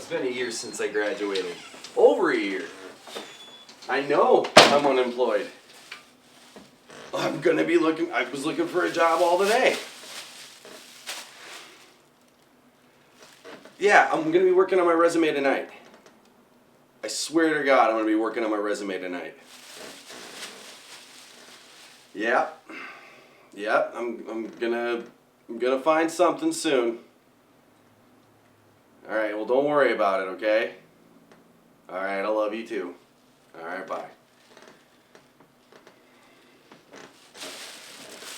It's been a year since I graduated. Over a year. I know I'm unemployed. I'm gonna be looking, I was looking for a job all day. Yeah, I'm gonna be working on my resume tonight. I swear to God, I'm gonna be working on my resume tonight. Yeah. Yeah, I'm gonna find something soon. Alright, well don't worry about it, okay? Alright, I love you too. Alright, bye.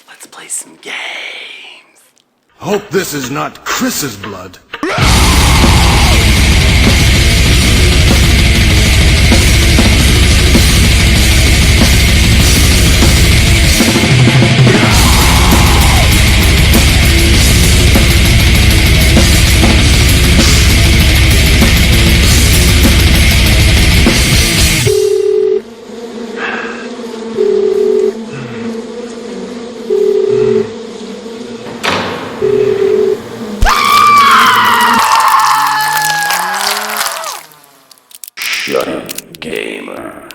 Let's play some games. Hope this is not Chris's blood. Gamer.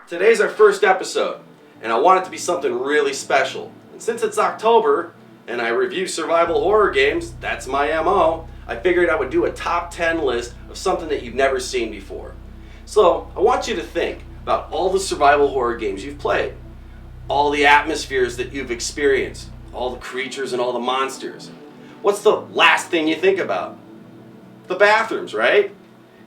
Today's our first episode, and I want it to be something really special. And since it's October, and I review survival horror games, that's my MO, I figured I would do a top 10 list of something that you've never seen before. So, I want you to think about all the survival horror games you've played, all the atmospheres that you've experienced, all the creatures and all the monsters. What's the last thing you think about? The bathrooms, right?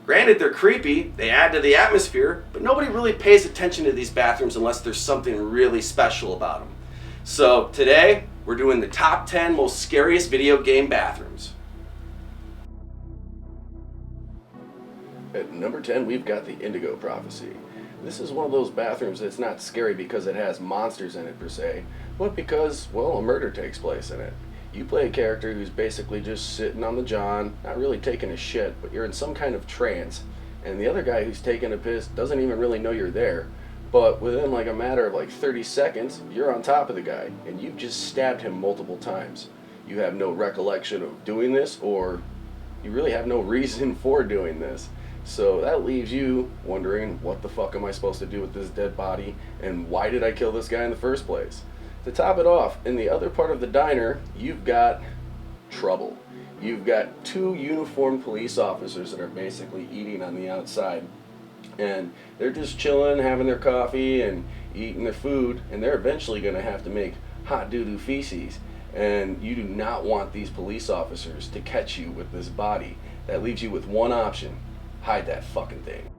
Granted, they're creepy, they add to the atmosphere, but nobody really pays attention to these bathrooms unless there's something really special about them. So today, we're doing the top 10 most scariest video game bathrooms. At number 10, we've got the Indigo Prophecy. This is one of those bathrooms that's not scary because it has monsters in it per se, but because, well, a murder takes place in it. You play a character who's basically just sitting on the john, not really taking a shit, but you're in some kind of trance, and the other guy who's taking a piss doesn't even really know you're there, but within like a matter of like 30 seconds, you're on top of the guy, and you've just stabbed him multiple times. You have no recollection of doing this, or you really have no reason for doing this. So that leaves you wondering, what the fuck am I supposed to do with this dead body, and why did I kill this guy in the first place? To top it off, in the other part of the diner, you've got trouble. You've got two uniformed police officers that are basically eating on the outside. And they're just chilling, having their coffee and eating their food, and they're eventually going to have to make hot doo-doo feces. And you do not want these police officers to catch you with this body. That leaves you with one option: hide that fucking thing.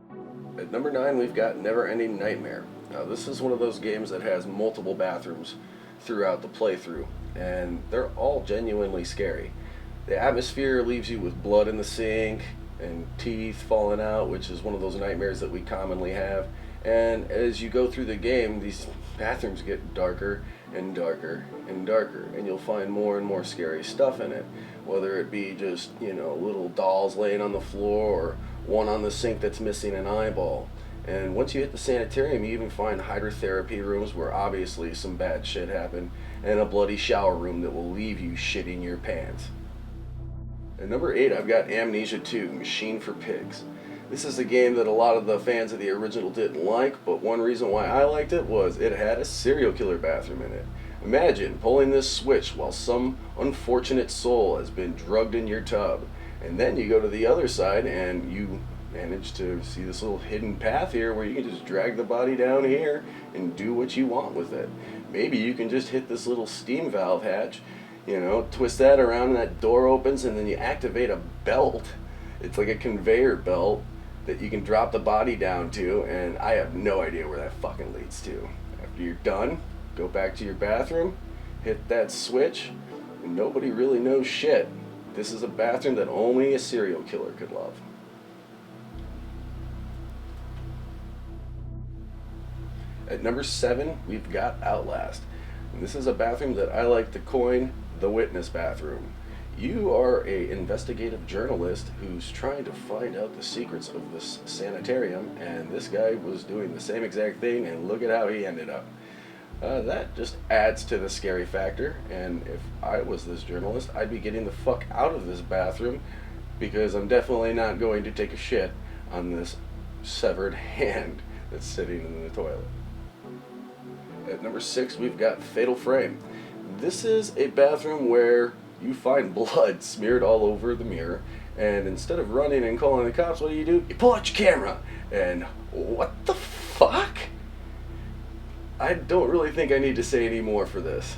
At number 9, we've got Never Ending Nightmare. Now, this is one of those games that has multiple bathrooms throughout the playthrough, and they're all genuinely scary. The atmosphere leaves you with blood in the sink and teeth falling out, which is one of those nightmares that we commonly have. And as you go through the game, these bathrooms get darker and darker and darker, and you'll find more and more scary stuff in it, whether it be just, you know, little dolls laying on the floor, or one on the sink that's missing an eyeball. And once you hit the sanitarium, you even find hydrotherapy rooms where obviously some bad shit happened, and a bloody shower room that will leave you shitting your pants. At number 8, I've got Amnesia 2, Machine for Pigs. This is a game that a lot of the fans of the original didn't like, but one reason why I liked it was it had a serial killer bathroom in it. Imagine pulling this switch while some unfortunate soul has been drugged in your tub, and then you go to the other side and you manage to see this little hidden path here where you can just drag the body down here and do what you want with it. Maybe you can just hit this little steam valve hatch, you know, twist that around and that door opens, and then you activate a belt. It's like a conveyor belt that you can drop the body down to, and I have no idea where that fucking leads to. After you're done, go back to your bathroom, hit that switch, and nobody really knows shit. This is a bathroom that only a serial killer could love. At number 7, we've got Outlast. And this is a bathroom that I like to coin the witness bathroom. You are an investigative journalist who's trying to find out the secrets of this sanitarium, and this guy was doing the same exact thing, and look at how he ended up. That just adds to the scary factor, and if I was this journalist, I'd be getting the fuck out of this bathroom because I'm definitely not going to take a shit on this severed hand that's sitting in the toilet. At number 6, we've got Fatal Frame. This is a bathroom where you find blood smeared all over the mirror, and instead of running and calling the cops, what do? You pull out your camera, and what the fuck? I don't really think I need to say any more for this.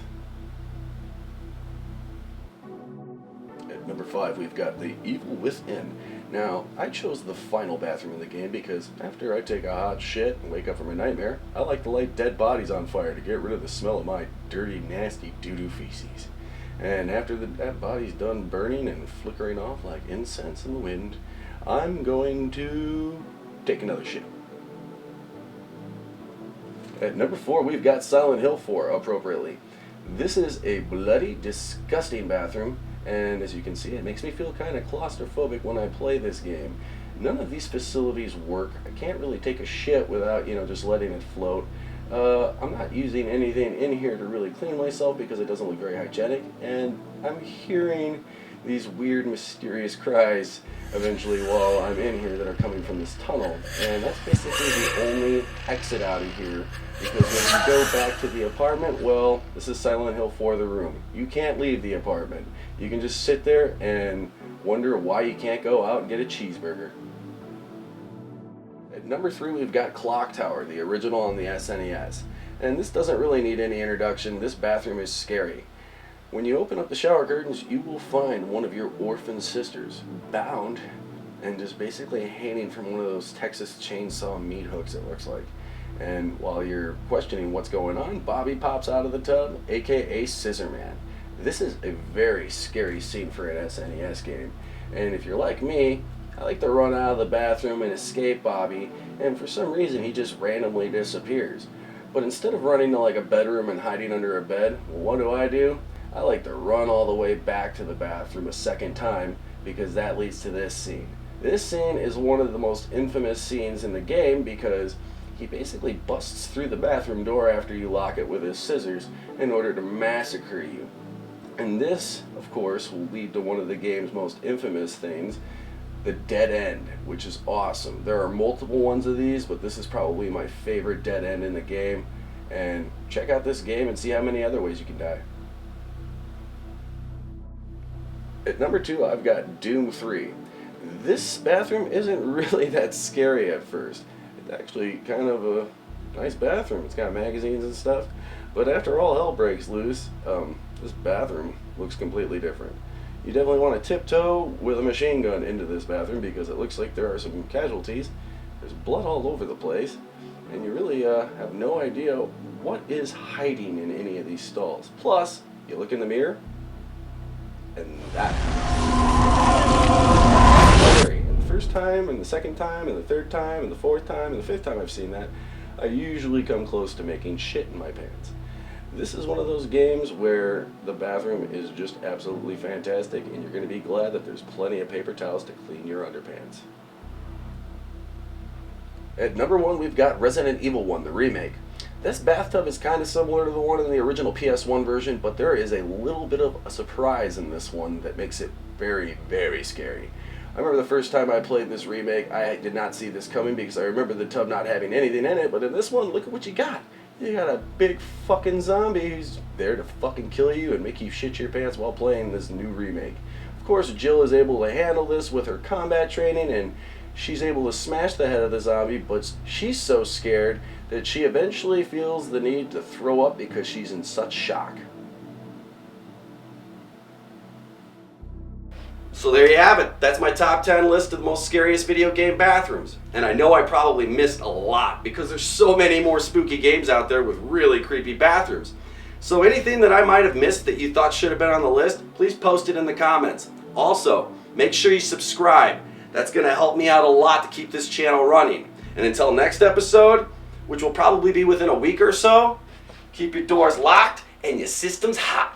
At number 5, we've got The Evil Within. Now, I chose the final bathroom in the game because after I take a hot shit and wake up from a nightmare, I like to light dead bodies on fire to get rid of the smell of my dirty, nasty doo-doo feces. And after that body's done burning and flickering off like incense in the wind, I'm going to take another shit. At number 4, we've got Silent Hill 4, appropriately. This is a bloody, disgusting bathroom, and as you can see, it makes me feel kind of claustrophobic when I play this game. None of these facilities work. I can't really take a shit without, just letting it float. I'm not using anything in here to really clean myself because it doesn't look very hygienic, and I'm hearing these weird, mysterious cries eventually while I'm in here that are coming from this tunnel, and that's basically the only exit out of here, because when you go back to the apartment, well, this is Silent Hill 4 The Room. You can't leave the apartment. You can just sit there and wonder why you can't go out and get a cheeseburger. At number 3, we've got Clock Tower, the original on the SNES. And this doesn't really need any introduction. This bathroom is scary. When you open up the shower curtains, you will find one of your orphan sisters bound and just basically hanging from one of those Texas chainsaw meat hooks, it looks like. And while you're questioning what's going on, Bobby pops out of the tub, aka Scissor Man. This is a very scary scene for an SNES game. And if you're like me, I like to run out of the bathroom and escape Bobby, and for some reason he just randomly disappears. But instead of running to like a bedroom and hiding under a bed, what do? I like to run all the way back to the bathroom a second time, because that leads to this scene. This scene is one of the most infamous scenes in the game because he basically busts through the bathroom door after you lock it with his scissors in order to massacre you. And this, of course, will lead to one of the game's most infamous things, the dead end, which is awesome. There are multiple ones of these, but this is probably my favorite dead end in the game. And check out this game and see how many other ways you can die. At number 2, I've got Doom 3. This bathroom isn't really that scary at first. It's actually kind of a nice bathroom. It's got magazines and stuff. But after all hell breaks loose, this bathroom looks completely different. You definitely want to tiptoe with a machine gun into this bathroom because it looks like there are some casualties. There's blood all over the place, and you really have no idea what is hiding in any of these stalls. Plus, you look in the mirror, and that. And the first time, and the second time, and the third time, and the fourth time, and the fifth time I've seen that, I usually come close to making shit in my pants. This is one of those games where the bathroom is just absolutely fantastic, and you're going to be glad that there's plenty of paper towels to clean your underpants. At number 1, we've got Resident Evil 1, the remake. This bathtub is kind of similar to the one in the original PS1 version, but there is a little bit of a surprise in this one that makes it very, very scary. I remember the first time I played this remake, I did not see this coming because I remember the tub not having anything in it, but in this one, look at what you got. You got a big fucking zombie who's there to fucking kill you and make you shit your pants while playing this new remake. Of course, Jill is able to handle this with her combat training, and she's able to smash the head of the zombie, but she's so scared that she eventually feels the need to throw up because she's in such shock. So there you have it. That's my top 10 list of the most scariest video game bathrooms. And I know I probably missed a lot because there's so many more spooky games out there with really creepy bathrooms. So anything that I might have missed that you thought should have been on the list, please post it in the comments. Also, make sure you subscribe. That's going to help me out a lot to keep this channel running. And until next episode, which will probably be within a week or so, keep your doors locked and your systems hot.